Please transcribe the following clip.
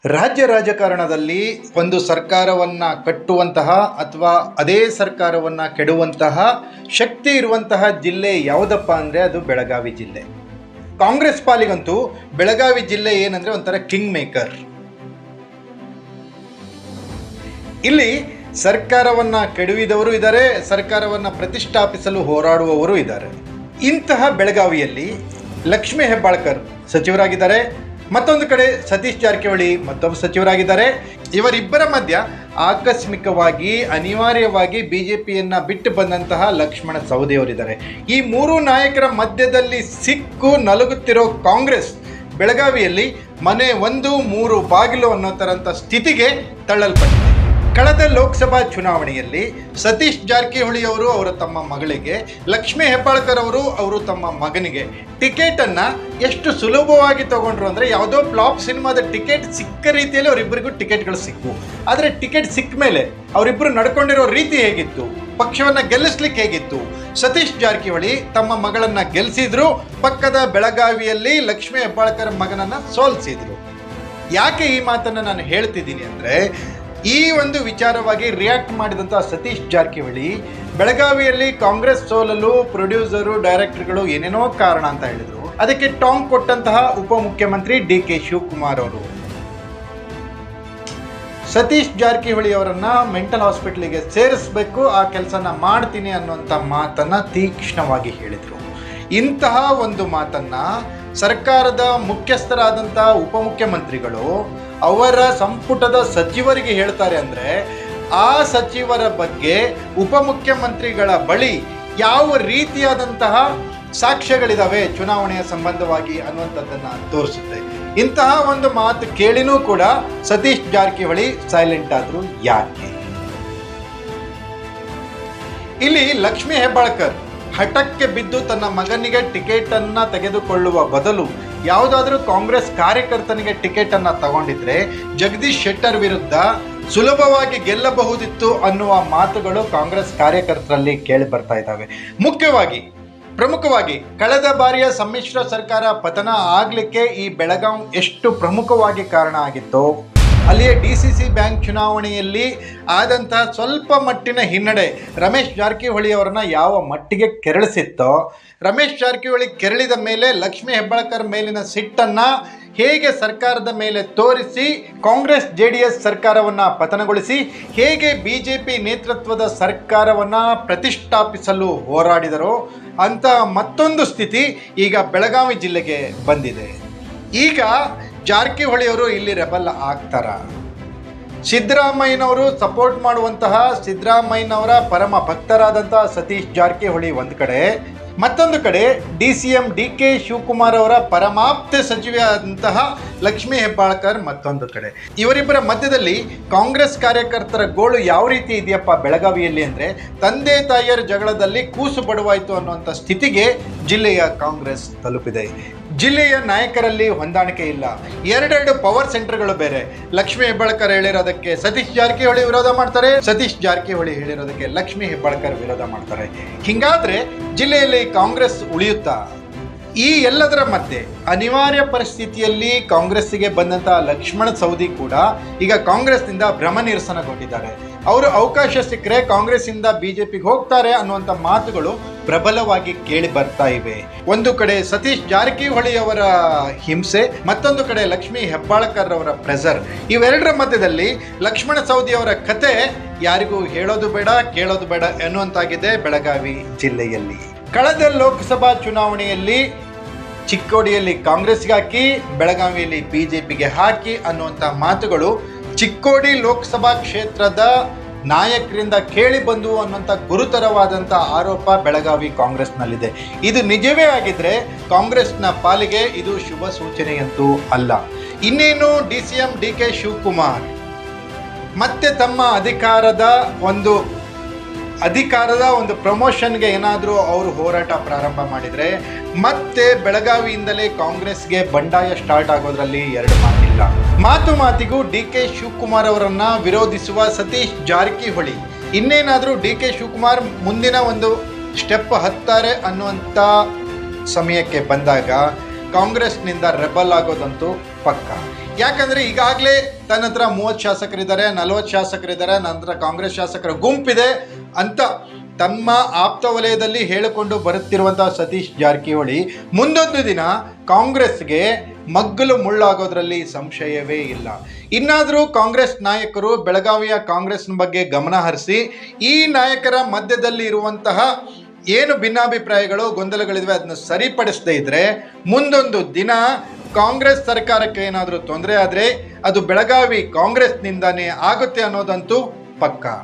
ರಾಜ್ಯ ರಾಜಕಾರಣದಲ್ಲಿ ಒಂದು ಸರ್ಕಾರವನ್ನು ಕಟ್ಟುವಂತಹ ಅಥವಾ ಅದೇ ಸರ್ಕಾರವನ್ನು ಕೆಡುವಂತಹ ಶಕ್ತಿ ಇರುವಂತಹ ಜಿಲ್ಲೆ ಯಾವುದಪ್ಪ ಅಂದರೆ ಅದು ಬೆಳಗಾವಿ ಜಿಲ್ಲೆ. ಕಾಂಗ್ರೆಸ್ ಪಾಲಿಗಂತೂ ಬೆಳಗಾವಿ ಜಿಲ್ಲೆ ಏನಂದರೆ ಒಂಥರ ಕಿಂಗ್ ಮೇಕರ್. ಇಲ್ಲಿ ಸರ್ಕಾರವನ್ನು ಕೆಡುವಿದವರು ಇದ್ದಾರೆ, ಸರ್ಕಾರವನ್ನು ಪ್ರತಿಷ್ಠಾಪಿಸಲು ಹೋರಾಡುವವರು ಇದ್ದಾರೆ. ಇಂತಹ ಬೆಳಗಾವಿಯಲ್ಲಿ ಲಕ್ಷ್ಮೀ ಹೆಬ್ಬಾಳ್ಕರ್ ಸಚಿವರಾಗಿದ್ದಾರೆ, ಮತ್ತೊಂದು ಕಡೆ ಸತೀಶ್ ಜಾರಕಿಹೊಳಿ ಮತ್ತೊಬ್ಬ ಸಚಿವರಾಗಿದ್ದಾರೆ. ಇವರಿಬ್ಬರ ಮಧ್ಯ ಆಕಸ್ಮಿಕವಾಗಿ ಅನಿವಾರ್ಯವಾಗಿ ಬಿಜೆಪಿಯನ್ನು ಬಿಟ್ಟು ಬಂದಂತಹ ಲಕ್ಷ್ಮಣ ಸವದಿಯವರಿದ್ದಾರೆ. ಈ ಮೂರು ನಾಯಕರ ಮಧ್ಯದಲ್ಲಿ ಸಿಕ್ಕು ನಲುಗುತ್ತಿರೋ ಕಾಂಗ್ರೆಸ್ ಬೆಳಗಾವಿಯಲ್ಲಿ ಮನೆ ಒಂದು ಮೂರು ಬಾಗಿಲು ಅನ್ನೋ ಥರಂಥ ಸ್ಥಿತಿಗೆ ತಳ್ಳಲ್ಪಟ್ಟಿದೆ. ಕಳೆದ ಲೋಕಸಭಾ ಚುನಾವಣೆಯಲ್ಲಿ ಸತೀಶ್ ಜಾರಕಿಹೊಳಿ ಅವರು ಅವರ ತಮ್ಮ ಮಗಳಿಗೆ, ಲಕ್ಷ್ಮೀ ಹೆಬ್ಬಾಳ್ಕರ್ ಅವರು ತಮ್ಮ ಮಗನಿಗೆ ಟಿಕೆಟನ್ನು ಎಷ್ಟು ಸುಲಭವಾಗಿ ತಗೊಂಡ್ರು ಅಂದರೆ, ಯಾವುದೋ ಫ್ಲಾಪ್ ಸಿನಿಮಾದ ಟಿಕೆಟ್ ಸಿಕ್ಕ ರೀತಿಯಲ್ಲಿ ಅವರಿಬ್ಬರಿಗೂ ಟಿಕೆಟ್ಗಳು ಸಿಕ್ಕು. ಆದರೆ ಟಿಕೆಟ್ ಸಿಕ್ಕ ಮೇಲೆ ಅವರಿಬ್ಬರು ನಡ್ಕೊಂಡಿರೋ ರೀತಿ ಹೇಗಿತ್ತು, ಪಕ್ಷವನ್ನು ಗೆಲ್ಲಿಸ್ಲಿಕ್ಕೆ ಹೇಗಿತ್ತು? ಸತೀಶ್ ಜಾರಕಿಹೊಳಿ ತಮ್ಮ ಮಗಳನ್ನು ಗೆಲ್ಲಿಸಿದ್ರು, ಪಕ್ಕದ ಬೆಳಗಾವಿಯಲ್ಲಿ ಲಕ್ಷ್ಮೀ ಹೆಬ್ಬಾಳ್ಕರ್ ಮಗನನ್ನು ಸೋಲಿಸಿದ್ರು. ಯಾಕೆ ಈ ಮಾತನ್ನು ನಾನು ಹೇಳ್ತಿದ್ದೀನಿ ಅಂದರೆ, ಈ ಒಂದು ವಿಚಾರವಾಗಿ ರಿಯಾಕ್ಟ್ ಮಾಡಿದಂಥ ಸತೀಶ್ ಜಾರಕಿಹೊಳಿ ಬೆಳಗಾವಿಯಲ್ಲಿ ಕಾಂಗ್ರೆಸ್ ಸೋಲಲು ಪ್ರೊಡ್ಯೂಸರು, ಡೈರೆಕ್ಟರ್ಗಳು ಏನೇನೋ ಕಾರಣ ಅಂತ ಹೇಳಿದರು. ಅದಕ್ಕೆ ಟಾಂಗ್ ಕೊಟ್ಟಂತಹ ಉಪಮುಖ್ಯಮಂತ್ರಿ ಡಿ.ಕೆ. ಶಿವಕುಮಾರ್ ಅವರು ಸತೀಶ್ ಜಾರಕಿಹೊಳಿ ಅವರನ್ನ ಮೆಂಟಲ್ ಹಾಸ್ಪಿಟಲ್ಗೆ ಸೇರಿಸಬೇಕು, ಆ ಕೆಲಸನ ಮಾಡ್ತೀನಿ ಅನ್ನುವಂಥ ಮಾತನ್ನು ತೀಕ್ಷ್ಣವಾಗಿ ಹೇಳಿದರು. ಇಂತಹ ಒಂದು ಮಾತನ್ನು ಸರ್ಕಾರದ ಮುಖ್ಯಸ್ಥರಾದಂಥ ಉಪಮುಖ್ಯಮಂತ್ರಿಗಳು ಅವರ ಸಂಪುಟದ ಸಚಿವರಿಗೆ ಹೇಳ್ತಾರೆ ಅಂದರೆ, ಆ ಸಚಿವರ ಬಗ್ಗೆ ಉಪಮುಖ್ಯಮಂತ್ರಿಗಳ ಬಳಿ ಯಾವ ರೀತಿಯಾದಂತಹ ಸಾಕ್ಷ್ಯಗಳಿದಾವೆ ಚುನಾವಣೆಯ ಸಂಬಂಧವಾಗಿ ಅನ್ನುವಂಥದ್ದನ್ನು ತೋರಿಸುತ್ತೆ. ಇಂತಹ ಒಂದು ಮಾತು ಕೇಳಿನೂ ಕೂಡ ಸತೀಶ್ ಜಾರಕಿಹೊಳಿ ಸೈಲೆಂಟ್ ಆದರು. ಯಾಕೆ? ಇಲ್ಲಿ ಲಕ್ಷ್ಮೀ ಹೆಬ್ಬಾಳ್ಕರ್ ಹಠಕ್ಕೆ ಬಿದ್ದು ತನ್ನ ಮಗನಿಗೆ ಟಿಕೆಟನ್ನು ತೆಗೆದುಕೊಳ್ಳುವ ಬದಲು ಯಾವುದಾದ್ರೂ ಕಾಂಗ್ರೆಸ್ ಕಾರ್ಯಕರ್ತನಿಗೆ ಟಿಕೆಟನ್ನು ತಗೊಂಡಿದ್ರೆ ಜಗದೀಶ್ ಶೆಟ್ಟರ್ ವಿರುದ್ಧ ಸುಲಭವಾಗಿ ಗೆಲ್ಲಬಹುದಿತ್ತು ಅನ್ನುವ ಮಾತುಗಳು ಕಾಂಗ್ರೆಸ್ ಕಾರ್ಯಕರ್ತರಲ್ಲಿ ಕೇಳಿ ಬರ್ತಾ ಇದ್ದಾವೆ. ಪ್ರಮುಖವಾಗಿ ಕಳೆದ ಬಾರಿಯ ಸಮ್ಮಿಶ್ರ ಸರ್ಕಾರ ಪತನ ಆಗಲಿಕ್ಕೆ ಈ ಬೆಳಗಾವಿ ಎಷ್ಟು ಪ್ರಮುಖವಾಗಿ ಕಾರಣ ಆಗಿತ್ತು. ಅಲ್ಲಿಯೇ DCC ಬ್ಯಾಂಕ್ ಚುನಾವಣೆಯಲ್ಲಿ ಆದಂತಹ ಸ್ವಲ್ಪ ಮಟ್ಟಿನ ಹಿನ್ನಡೆ ರಮೇಶ್ ಜಾರಕಿಹೊಳಿ ಅವರನ್ನ ಯಾವ ಮಟ್ಟಿಗೆ ಕೆರಳಿಸಿತ್ತೋ, ರಮೇಶ್ ಜಾರಕಿಹೊಳಿ ಕೆರಳಿದ ಮೇಲೆ ಲಕ್ಷ್ಮೀ ಹೆಬ್ಬಾಳ್ಕರ್ ಮೇಲಿನ ಸಿಟ್ಟನ್ನು ಹೇಗೆ ಸರ್ಕಾರದ ಮೇಲೆ ತೋರಿಸಿ ಕಾಂಗ್ರೆಸ್ JDS ಸರ್ಕಾರವನ್ನು ಪತನಗೊಳಿಸಿ ಹೇಗೆ BJP ನೇತೃತ್ವದ ಸರ್ಕಾರವನ್ನು ಪ್ರತಿಷ್ಠಾಪಿಸಲು ಹೋರಾಡಿದರೋ ಅಂತ ಮತ್ತೊಂದು ಸ್ಥಿತಿ ಈಗ ಬೆಳಗಾವಿ ಜಿಲ್ಲೆಗೆ ಬಂದಿದೆ. ಈಗ ಜಾರಕಿಹೊಳಿಯವರು ಇಲ್ಲಿ ರೆಬಲ್ ಆಗ್ತಾರ? ಸಿದ್ದರಾಮಯ್ಯನವರು ಸಪೋರ್ಟ್ ಮಾಡುವಂತಹ, ಸಿದ್ದರಾಮಯ್ಯನವರ ಪರಮ ಭಕ್ತರಾದಂತಹ ಸತೀಶ್ ಜಾರಕಿಹೊಳಿ ಒಂದು ಕಡೆ, ಮತ್ತೊಂದು ಕಡೆ DCM D.K. ಶಿವಕುಮಾರ್ ಅವರ ಪರಮಾಪ್ತ ಸಚಿವೆಯಾದಂತಹ ಲಕ್ಷ್ಮೀ ಹೆಬ್ಬಾಳ್ಕರ್ ಮತ್ತೊಂದು ಕಡೆ. ಇವರಿಬ್ಬರ ಮಧ್ಯದಲ್ಲಿ ಕಾಂಗ್ರೆಸ್ ಕಾರ್ಯಕರ್ತರ ಗೋಳು ಯಾವ ರೀತಿ ಇದೆಯಪ್ಪ ಬೆಳಗಾವಿಯಲ್ಲಿ ಅಂದರೆ, ತಂದೆ ತಾಯಿಯರ ಜಗಳದಲ್ಲಿ ಕೂಸು ಬಡವಾಯಿತು ಅನ್ನುವಂಥ ಸ್ಥಿತಿಗೆ ಜಿಲ್ಲೆಯ ಕಾಂಗ್ರೆಸ್ ತಲುಪಿದೆ. ಜಿಲ್ಲೆಯ ನಾಯಕರಲ್ಲಿ ಹೊಂದಾಣಿಕೆ ಇಲ್ಲ. ಎರಡೆರಡು ಪವರ್ ಸೆಂಟರ್ಗಳು ಬೇರೆ. ಲಕ್ಷ್ಮೀ ಹೆಬ್ಬಾಳ್ಕರ್ ಹೇಳಿರೋದಕ್ಕೆ ಸತೀಶ್ ಜಾರಕಿಹೊಳಿ ವಿರೋಧ ಮಾಡ್ತಾರೆ, ಸತೀಶ್ ಜಾರಕಿಹೊಳಿ ಹೇಳಿರೋದಕ್ಕೆ ಲಕ್ಷ್ಮೀ ಹೆಬ್ಬಾಳ್ಕರ್ ವಿರೋಧ ಮಾಡ್ತಾರೆ. ಹಿಂಗಾದ್ರೆ ಜಿಲ್ಲೆಯಲ್ಲಿ ಕಾಂಗ್ರೆಸ್ ಉಳಿಯುತ್ತಾ? ಈ ಎಲ್ಲದರ ಮಧ್ಯೆ ಅನಿವಾರ್ಯ ಪರಿಸ್ಥಿತಿಯಲ್ಲಿ ಕಾಂಗ್ರೆಸ್ಸಿಗೆ ಬಂದಂತಹ ಲಕ್ಷ್ಮಣ ಸವದಿ ಕೂಡ ಈಗ ಕಾಂಗ್ರೆಸ್ನಿಂದ ಭ್ರಮ ನಿರಸನಗೊಂಡಿದ್ದಾರೆ. ಅವರು ಅವಕಾಶ ಸಿಕ್ಕರೆ ಕಾಂಗ್ರೆಸ್ಸಿಂದ BJPಗೆ ಹೋಗ್ತಾರೆ ಅನ್ನುವಂಥ ಮಾತುಗಳು ಪ್ರಬಲವಾಗಿ ಕೇಳಿ ಬರ್ತಾ ಇವೆ. ಒಂದು ಕಡೆ ಸತೀಶ್ ಜಾರಕಿಹೊಳಿ ಅವರ ಹಿಂಸೆ, ಮತ್ತೊಂದು ಕಡೆ ಲಕ್ಷ್ಮೀ ಹೆಬ್ಬಾಳ್ಕರ್ ಅವರ ಪ್ರೆಸರ್. ಇವೆರಡರ ಮಧ್ಯದಲ್ಲಿ ಲಕ್ಷ್ಮಣ ಸವದಿ ಅವರ ಕತೆ ಯಾರಿಗೂ ಹೇಳೋದು ಬೇಡ, ಕೇಳೋದು ಬೇಡ ಎನ್ನುವಂತಾಗಿದೆ ಬೆಳಗಾವಿ ಜಿಲ್ಲೆಯಲ್ಲಿ. ಕಳೆದ ಲೋಕಸಭಾ ಚುನಾವಣೆಯಲ್ಲಿ ಚಿಕ್ಕೋಡಿಯಲ್ಲಿ ಕಾಂಗ್ರೆಸ್ಗೆ ಹಾಕಿ, ಬೆಳಗಾವಿಯಲ್ಲಿ BJPಗೆ ಹಾಕಿ ಅನ್ನುವಂಥ ಮಾತುಗಳು ಚಿಕ್ಕೋಡಿ ಲೋಕಸಭಾ ಕ್ಷೇತ್ರದ ನಾಯಕರಿಂದ ಕೇಳಿ ಬಂದು ಅನ್ನುವಂಥ ಗುರುತರವಾದಂಥ ಆರೋಪ ಬೆಳಗಾವಿ ಕಾಂಗ್ರೆಸ್ನಲ್ಲಿದೆ. ಇದು ನಿಜವೇ ಆಗಿದ್ರೆ ಕಾಂಗ್ರೆಸ್ನ ಪಾಲಿಗೆ ಇದು ಶುಭ ಸೂಚನೆಯಂತೂ ಅಲ್ಲ. ಇನ್ನೇನು DCM D.K. ಶಿವಕುಮಾರ್ ಮತ್ತೆ ತಮ್ಮ ಅಧಿಕಾರದ ಒಂದು ಪ್ರಮೋಷನ್ಗೆ ಏನಾದರೂ ಅವರು ಹೋರಾಟ ಪ್ರಾರಂಭ ಮಾಡಿದರೆ ಮತ್ತೆ ಬೆಳಗಾವಿಯಿಂದಲೇ ಕಾಂಗ್ರೆಸ್ಗೆ ಬಂಡಾಯ ಸ್ಟಾರ್ಟ್ ಆಗೋದ್ರಲ್ಲಿ ಎರಡು ಮಾತಿಲ್ಲ. ಮಾತಿಗೂ D.K. ಶಿವಕುಮಾರ್ ಅವರನ್ನು ವಿರೋಧಿಸುವ ಸತೀಶ್ ಜಾರಕಿಹೊಳಿ ಇನ್ನೇನಾದರೂ D.K. ಶಿವಕುಮಾರ್ ಮುಂದಿನ ಒಂದು ಸ್ಟೆಪ್ ಹತ್ತಾರೆ ಅನ್ನುವಂಥ ಸಮಯಕ್ಕೆ ಬಂದಾಗ ಕಾಂಗ್ರೆಸ್ನಿಂದ ರೆಬಲ್ ಆಗೋದಂತೂ ಪಕ್ಕ. ಯಾಕಂದ್ರೆ ಈಗಾಗಲೇ ತನ್ನ ಹತ್ರ 30 ಶಾಸಕರಿದ್ದಾರೆ, 40 ಶಾಸಕರಿದ್ದಾರೆ, ನಂತರ ಕಾಂಗ್ರೆಸ್ ಶಾಸಕರ ಗುಂಪಿದೆ ಅಂತ ತಮ್ಮ ಆಪ್ತ ವಲಯದಲ್ಲಿ ಹೇಳಿಕೊಂಡು ಬರುತ್ತಿರುವಂತಹ ಸತೀಶ್ ಜಾರಕಿಹೊಳಿ ಮುಂದೊಂದು ದಿನ ಕಾಂಗ್ರೆಸ್ಗೆ ಮಗ್ಗಲು ಮುಳ್ಳಾಗೋದ್ರಲ್ಲಿ ಸಂಶಯವೇ ಇಲ್ಲ. ಇನ್ನಾದರೂ ಕಾಂಗ್ರೆಸ್ ನಾಯಕರು ಬೆಳಗಾವಿಯ ಕಾಂಗ್ರೆಸ್ನ ಬಗ್ಗೆ ಗಮನ ಹರಿಸಿ ಈ ನಾಯಕರ ಮಧ್ಯದಲ್ಲಿ ಇರುವಂತಹ ಏನು ಭಿನ್ನಾಭಿಪ್ರಾಯಗಳು ಗೊಂದಲಗಳಿವೆ ಅದನ್ನು ಸರಿಪಡಿಸದೇ ಇದ್ರೆ ಮುಂದೊಂದು ದಿನ ಕಾಂಗ್ರೆಸ್ ಸರ್ಕಾರಕ್ಕೆ ಏನಾದರೂ ತೊಂದರೆ ಆದರೆ ಅದು ಬೆಳಗಾವಿ ಕಾಂಗ್ರೆಸ್ನಿಂದಾನೇ ಆಗುತ್ತೆ ಅನ್ನೋದಂತೂ ಪಕ್ಕಾ.